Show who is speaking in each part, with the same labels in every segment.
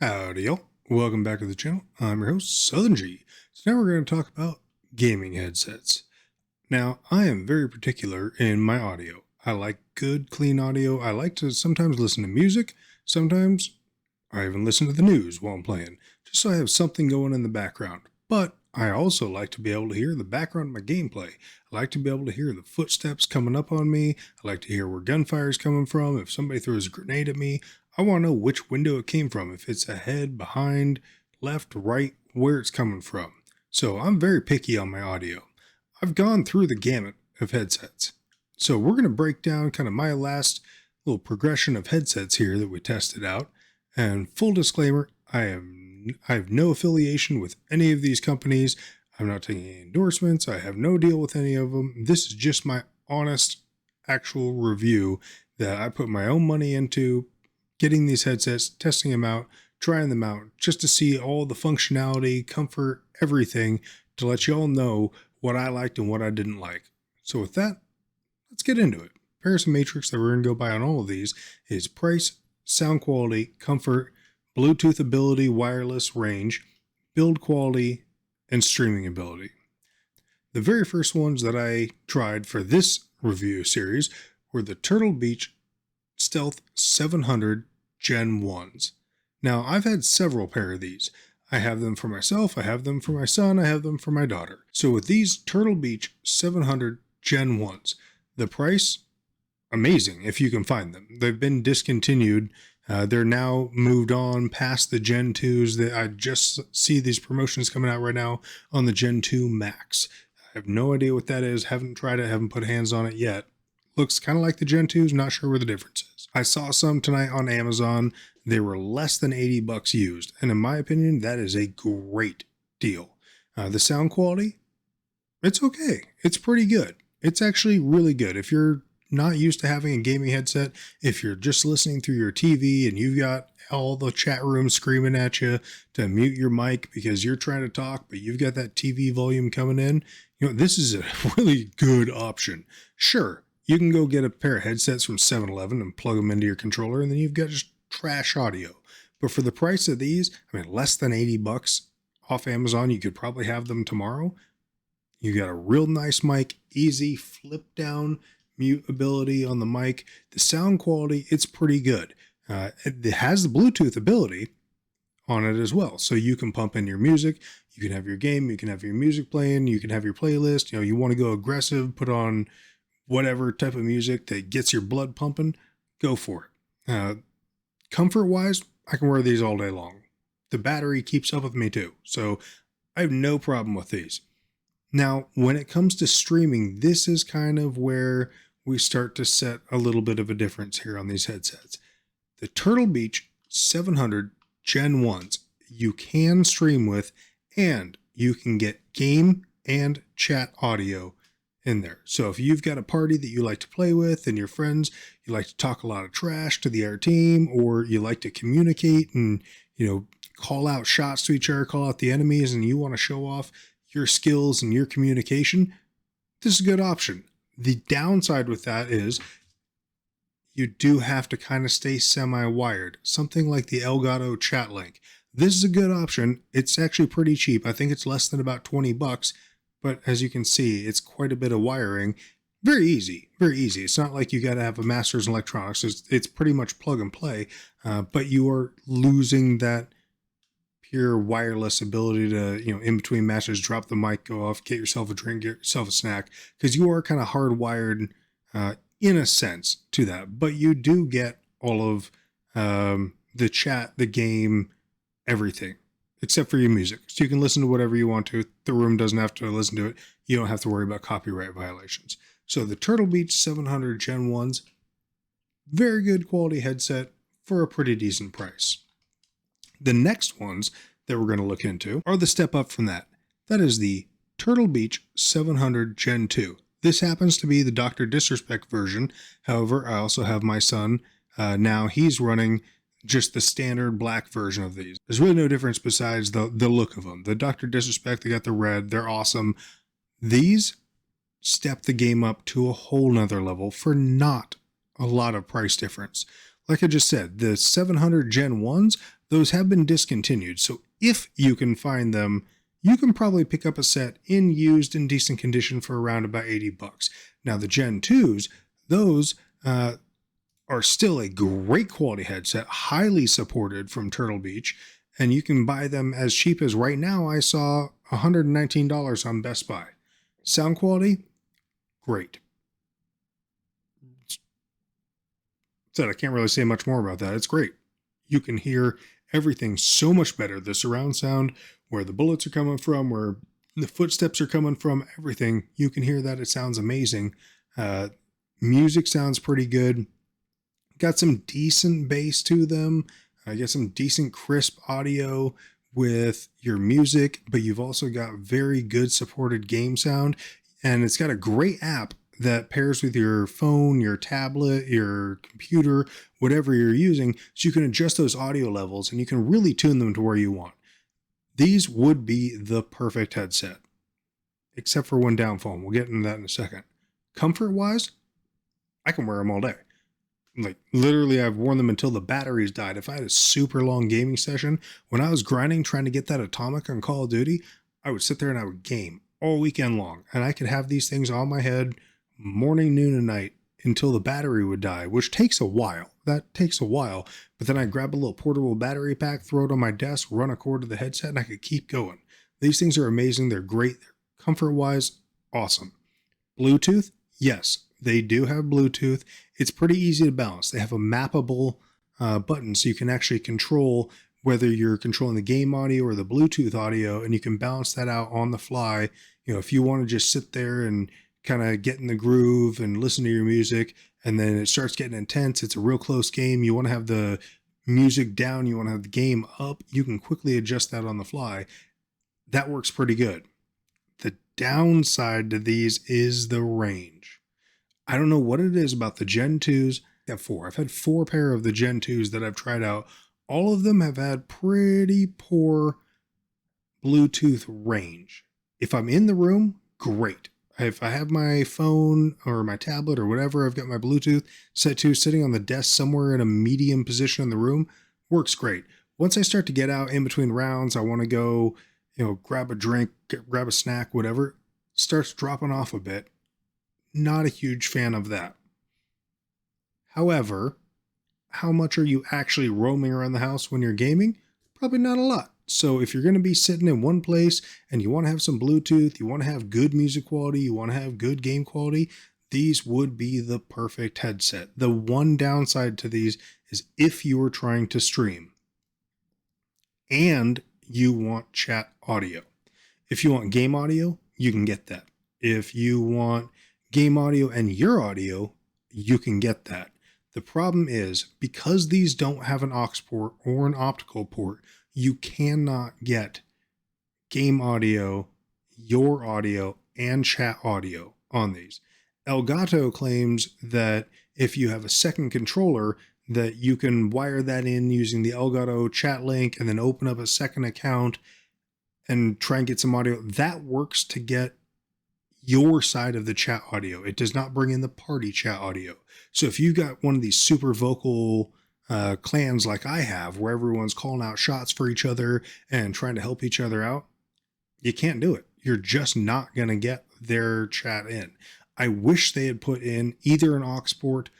Speaker 1: Howdy y'all, welcome back to the channel. I'm your host, SOUTHERNG. So now we're going to talk about gaming headsets. Now, I am very particular in my audio. I like good, clean audio. I like to sometimes listen to music. Sometimes I even listen to the news while I'm playing, just so I have something going in the background. But I also like to be able to hear the background of my gameplay. I like to be able to hear the footsteps coming up on me. I like to hear where gunfire is coming from. If somebody throws a grenade at me, I want to know which window it came from, if it's ahead, behind, left, right, where it's coming from. So I'm very picky on my audio. I've gone through the gamut of headsets. So we're going to break down kind of my last little progression of headsets here that we tested out. And full disclaimer, I have no affiliation with any of these companies. I'm not taking any endorsements. I have no deal with any of them. This is just my honest, actual review that I put my own money into, getting these headsets, testing them out, trying them out, just to see all the functionality, comfort, everything, to let you all know what I liked and what I didn't like. So with that, let's get into it. Comparison matrix that we're going to go by on all of these is price, sound quality, comfort, Bluetooth ability, wireless range, build quality, and streaming ability. The very first ones that I tried for this review series were the Turtle Beach Stealth 700 Gen 1s. Now, I've had several pair of these. I have them for myself, I have them for my son, I have them for my daughter. So with these Turtle Beach 700 Gen 1s, the price, amazing if you can find them. They've been discontinued. They're now moved on past the Gen 2s. That I just see these promotions coming out right now on the Gen 2 Max. I have no idea what that is, haven't tried it, haven't put hands on it yet. Looks kind of like the Gen 2s, not sure where the difference is. I saw some tonight on Amazon. They were less than 80 bucks used, and in my opinion, that is a great deal. The sound quality, it's okay. It's pretty good. It's actually really good. If you're not used to having a gaming headset, if you're just listening through your TV and you've got all the chat rooms screaming at you to mute your mic because you're trying to talk, but you've got that TV volume coming in, this is a really good option. Sure, you can go get a pair of headsets from 7-Eleven and plug them into your controller, and then you've got just trash audio. But for the price of these, less than 80 bucks off Amazon, you could probably have them tomorrow. You got a real nice mic, easy flip down mute ability on the mic. The sound quality, it's pretty good. It has the Bluetooth ability on it as well. So you can pump in your music, you can have your game, you can have your music playing, you can have your playlist. You want to go aggressive, put on whatever type of music that gets your blood pumping, go for it. Comfort wise, I can wear these all day long. The battery keeps up with me too. So I have no problem with these. Now, when it comes to streaming, this is kind of where we start to set a little bit of a difference here on these headsets. The Turtle Beach 700 Gen 1s, you can stream with, and you can get game and chat audio in there. So if you've got a party that you like to play with and your friends, you like to talk a lot of trash to the other team, or you like to communicate and, call out shots to each other, call out the enemies, and you want to show off your skills and your communication, this is a good option. The downside with that is you do have to kind of stay semi-wired, something like the Elgato chat link. This is a good option. It's actually pretty cheap. I think it's less than about 20 bucks, but as you can see, it's quite a bit of wiring. Very easy, very easy. It's not like you got to have a master's in electronics. It's pretty much plug and play, but you are losing that pure wireless ability to, in between matches, drop the mic, go off, get yourself a drink, get yourself a snack, because you are kind of hardwired in a sense to that. But you do get all of the chat, the game, everything, except for your music. So you can listen to whatever you want to. The room doesn't have to listen to it. You don't have to worry about copyright violations. So the Turtle Beach 700 Gen 1s, very good quality headset for a pretty decent price. The next ones that we're going to look into are the step up from that. That is the Turtle Beach 700 Gen 2. This happens to be the Dr. Disrespect version. However, I also have my son. Now he's running just the standard black version of these. There's really no difference besides the look of them. The Dr. Disrespect, they got the red. They're awesome. These step the game up to a whole nother level for not a lot of price difference. Like I just said, the 700 Gen 1s, those have been discontinued. So if you can find them, you can probably pick up a set in used in decent condition for around about $80. Now the Gen 2s, those are still a great quality headset, highly supported from Turtle Beach, and you can buy them as cheap as right now. I saw $119 on Best Buy. Sound quality, great. Said I can't really say much more about that. It's great. You can hear everything so much better. The surround sound, where the bullets are coming from, where the footsteps are coming from, everything. You can hear that. It sounds amazing. Music sounds pretty good. Got some decent bass to them. Get some decent crisp audio with your music, but you've also got very good supported game sound. And it's got a great app that pairs with your phone, your tablet, your computer, whatever you're using, so you can adjust those audio levels and you can really tune them to where you want. These would be the perfect headset, except for one downfall. We'll get into that in a second. Comfort-wise, I can wear them all day. Like, literally, I've worn them until the batteries died. If I had a super long gaming session, when I was grinding trying to get that atomic on Call of Duty, I would sit there and I would game all weekend long. And I could have these things on my head morning, noon, and night until the battery would die, which takes a while. That takes a while. But then I'd grab a little portable battery pack, throw it on my desk, run a cord to the headset, and I could keep going. These things are amazing. They're great. They're comfort-wise, awesome. Bluetooth, yes, they do have Bluetooth. It's pretty easy to balance. They have a mappable button, so you can actually control whether you're controlling the game audio or the Bluetooth audio, and you can balance that out on the fly. You know, if you want to just sit there and kind of get in the groove and listen to your music, and then it starts getting intense, it's a real close game, you want to have the music down, you want to have the game up, you can quickly adjust that on the fly. That works pretty good. The downside to these is the range. I don't know what it is about the Gen 2s. I've had 4 pair of the Gen 2s that I've tried out. All of them have had pretty poor Bluetooth range. If I'm in the room, great. If I have my phone or my tablet or whatever, I've got my Bluetooth set to sitting on the desk somewhere in a medium position in the room, works great. Once I start to get out in between rounds, I want to go, grab a drink, grab a snack, whatever, starts dropping off a bit. Not a huge fan of that. However, how much are you actually roaming around the house when you're gaming? Probably not a lot. So if you're going to be sitting in one place and you want to have some Bluetooth, you want to have good music quality, you want to have good game quality, these would be the perfect headset. The one downside to these is if you are trying to stream and you want chat audio. If you want game audio, you can get that. If you want game audio and your audio, you can get that. The problem is, because these don't have an aux port or an optical port, you cannot get game audio, your audio, and chat audio on these. Elgato claims that if you have a second controller, that you can wire that in using the Elgato chat link and then open up a second account and try and get some audio. That works to get your side of the chat audio. It does not bring in the party chat audio. So if you've got one of these super vocal clans like I have, where everyone's calling out shots for each other and trying to help each other out, you can't do it. You're just not going to get their chat in. I wish they had put in either an aux port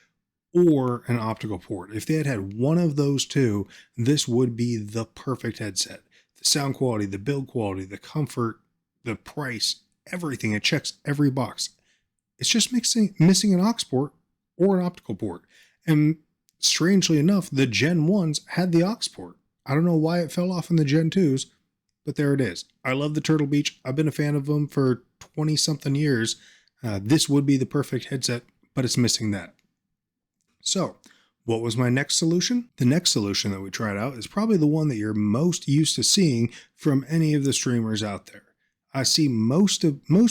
Speaker 1: or an optical port. If they had had one of those two, this would be the perfect headset. The sound quality, the build quality, the comfort, the price, everything. It checks every box. It's just missing an aux port or an optical port. And strangely enough, the Gen 1s had the aux port. I don't know why it fell off in the Gen 2s, but there it is. I love the Turtle Beach. I've been a fan of them for 20-something years. This would be the perfect headset, but it's missing that. So, what was my next solution? The next solution that we tried out is probably the one that you're most used to seeing from any of the streamers out there. I see most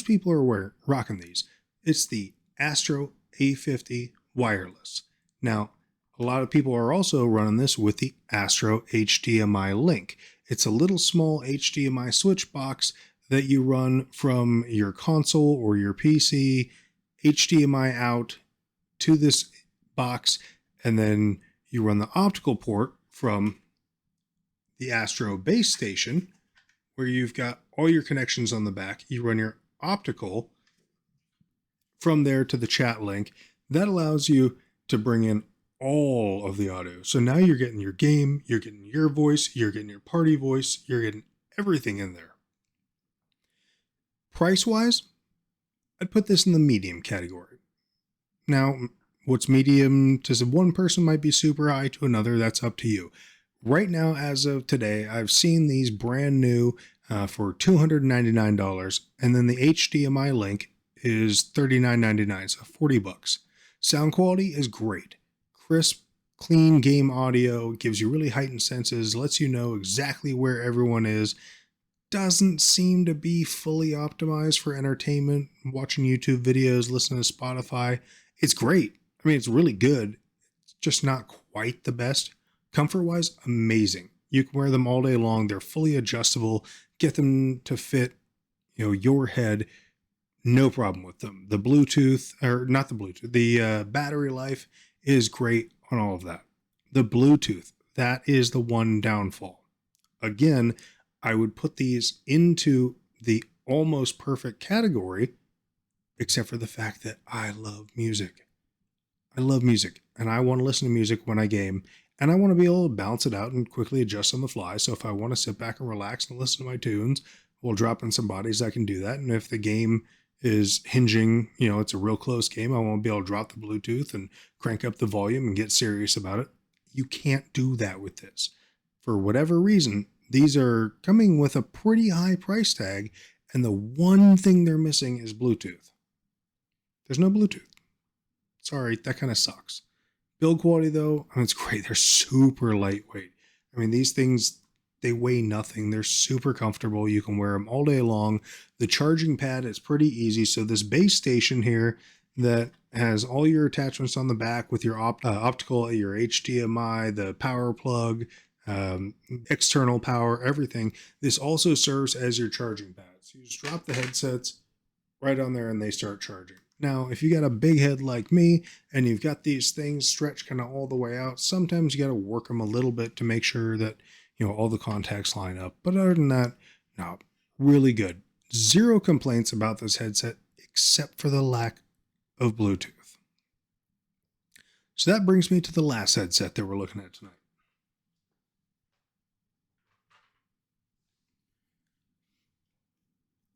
Speaker 1: people are rocking these. It's the Astro A50 wireless. Now, a lot of people are also running this with the Astro HDMI link. It's a little small HDMI switch box that you run from your console or your PC, HDMI out to this box, and then you run the optical port from the Astro base station, where you've got all your connections on the back. You run your optical from there to the chat link. That allows you to bring in all of the audio. So now you're getting your game, you're getting your voice, you're getting your party voice, you're getting everything in there. Price-wise, I'd put this in the medium category. Now, what's medium to one person might be super high to another. That's up to you. Right now, as of today, I've seen these brand new for $299, and then the HDMI link is $39.99, so $40. Sound quality is great. Crisp, clean game audio, gives you really heightened senses, lets you know exactly where everyone is. Doesn't seem to be fully optimized for entertainment, watching YouTube videos, listening to Spotify. It's great. I mean, it's really good. It's just not quite the best. Comfort-wise, amazing. You can wear them all day long. They're fully adjustable. Get them to fit, your head. No problem with them. The Bluetooth, or not the Bluetooth, the battery life is great on all of that. The Bluetooth, that is the one downfall. Again, I would put these into the almost perfect category, except for the fact that I love music. I love music, and I want to listen to music when I game, and I want to be able to bounce it out and quickly adjust on the fly. So if I want to sit back and relax and listen to my tunes, we'll drop in some bodies, I can do that. And if the game is hinging, it's a real close game, I won't be able to drop the Bluetooth and crank up the volume and get serious about it. You can't do that with this. For whatever reason, these are coming with a pretty high price tag, and the one thing they're missing is Bluetooth. There's no Bluetooth. Sorry, that kind of sucks. Build quality, though, it's great. They're super lightweight. I mean, these things, they weigh nothing. They're super comfortable. You can wear them all day long. The charging pad is pretty easy. So this base station here that has all your attachments on the back with your optical, your HDMI, the power plug, external power, everything. This also serves as your charging pad. So you just drop the headsets right on there and they start charging. Now, if you got a big head like me and you've got these things stretched kind of all the way out, sometimes you got to work them a little bit to make sure that, all the contacts line up. But other than that, no, really good. Zero complaints about this headset except for the lack of Bluetooth. So that brings me to the last headset that we're looking at tonight.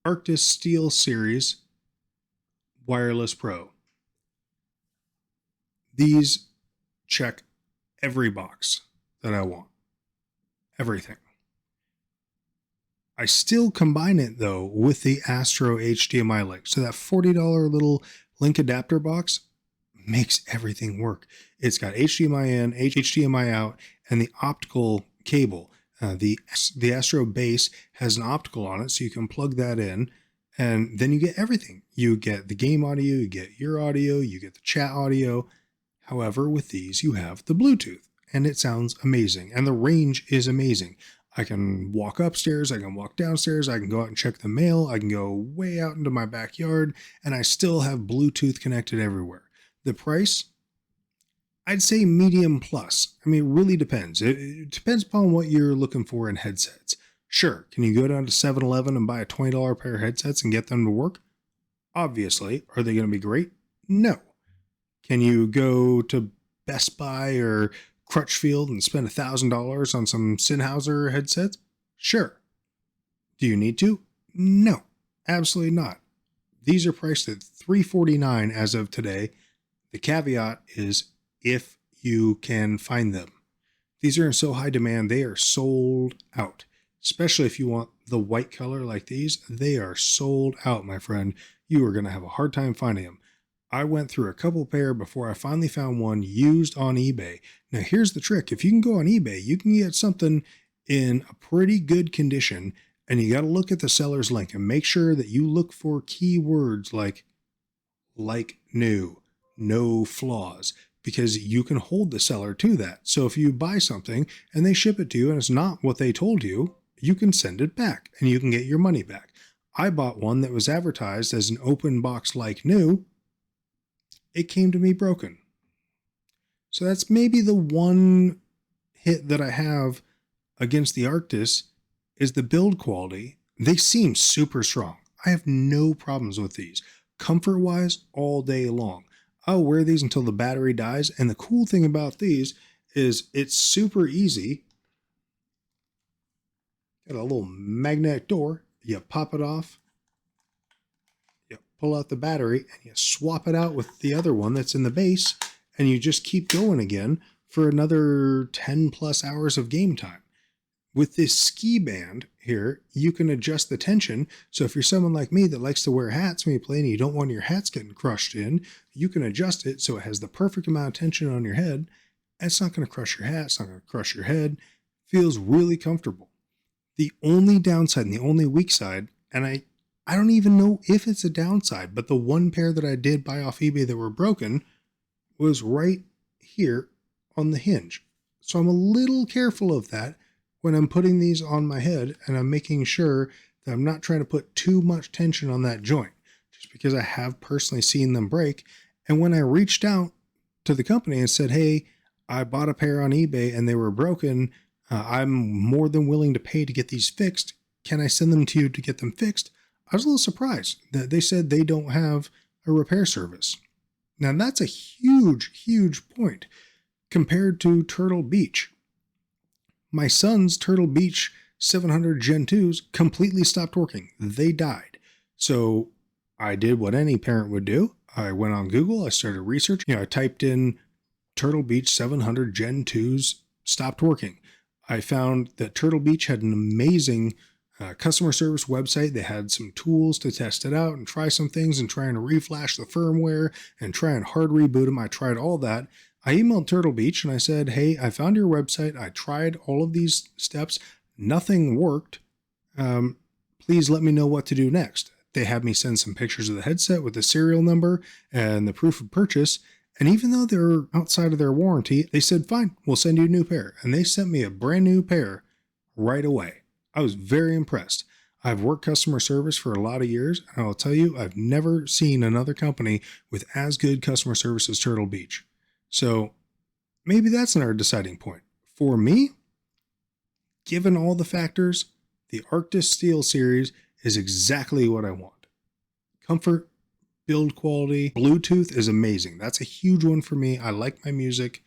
Speaker 1: Artis Steelseries Wireless Pro. These check every box that I want. Everything. I still combine it though with the Astro HDMI link. So that $40 little link adapter box makes everything work. It's got HDMI in, HDMI out, and the optical cable. The Astro base has an optical on it, so you can plug that in, and then you get everything. You get the game audio, you get your audio, you get the chat audio. However, with these, you have the Bluetooth, and it sounds amazing, and the range is amazing. I can walk upstairs, I can walk downstairs, I can go out and check the mail, I can go way out into my backyard, and I still have Bluetooth connected everywhere. The price? I'd say medium plus. I mean, it really depends. It depends upon what you're looking for in headsets. Sure, can you go down to 7-Eleven and buy a $20 pair of headsets and get them to work? Obviously. Are they going to be great? No. Can you go to Best Buy or Crutchfield and spend $1,000 on some Sennheiser headsets? Sure. Do you need to? No, absolutely not. These are priced at $349 as of today. The caveat is if you can find them. These are in so high demand, they are sold out. Especially if you want the white color like these, they are sold out, my friend. You are going to have a hard time finding them. I went through a couple pair before I finally found one used on eBay. Now here's the trick. If you can go on eBay, you can get something in a pretty good condition, and you got to look at the seller's link and make sure that you look for keywords like new, no flaws, because you can hold the seller to that. So if you buy something and they ship it to you and it's not what they told you, you can send it back and you can get your money back. I bought one that was advertised as an open box like new. It came to me broken. So that's maybe the one hit that I have against the Artis is the build quality. They seem super strong. I have no problems with these. Comfort-wise, all day long. I'll wear these until the battery dies, and the cool thing about these is it's super easy. Got a little magnetic door. You pop it off, you pull out the battery, and you swap it out with the other one that's in the base, and you just keep going again for another 10 plus hours of game time. With this ski band here, you can adjust the tension. So if you're someone like me that likes to wear hats when you play and you don't want your hats getting crushed in, you can adjust it so it has the perfect amount of tension on your head. And it's not going to crush your hat. It's not going to crush your head. Feels really comfortable. The only downside and the only weak side, and I don't even know if it's a downside, but the one pair that I did buy off eBay that were broken was right here on the hinge. So I'm a little careful of that when I'm putting these on my head, and I'm making sure that I'm not trying to put too much tension on that joint, just because I have personally seen them break. And when I reached out to the company and said, hey, I bought a pair on eBay and they were broken, I'm more than willing to pay to get these fixed. Can I send them to you to get them fixed? I was a little surprised that they said they don't have a repair service. Now that's a huge, huge point compared to Turtle Beach. My son's Turtle Beach 700 Gen 2s completely stopped working. They died. So I did what any parent would do. I went on Google. I started researching. I typed in Turtle Beach 700 Gen 2s stopped working. I found that Turtle Beach had an amazing customer service website. They had some tools to test it out and try some things and try and reflash the firmware and try and hard reboot them. I tried all that. I emailed Turtle Beach and I said, hey, I found your website. I tried all of these steps. Nothing worked. Please let me know what to do next. They had me send some pictures of the headset with the serial number and the proof of purchase. And even though they're outside of their warranty, they said, fine, we'll send you a new pair. And they sent me a brand new pair right away. I was very impressed. I've worked customer service for a lot of years, and I'll tell you, I've never seen another company with as good customer service as Turtle Beach. So maybe that's another deciding point. For me, given all the factors, the Artis Steelseries is exactly what I want. Comfort, build quality, Bluetooth is amazing. That's a huge one for me. I like my music.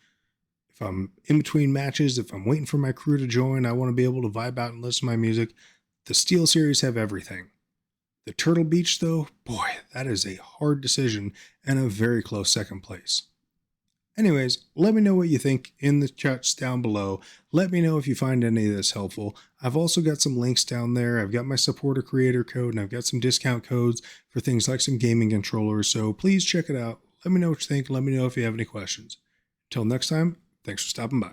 Speaker 1: If I'm in between matches, if I'm waiting for my crew to join, I want to be able to vibe out and listen to my music. The Steelseries have everything. The Turtle Beach, though, boy, that is a hard decision and a very close second place. Anyways, let me know what you think in the chats down below. Let me know if you find any of this helpful. I've also got some links down there. I've got my supporter creator code, and I've got some discount codes for things like some gaming controllers. So please check it out. Let me know what you think. Let me know if you have any questions. Until next time, thanks for stopping by.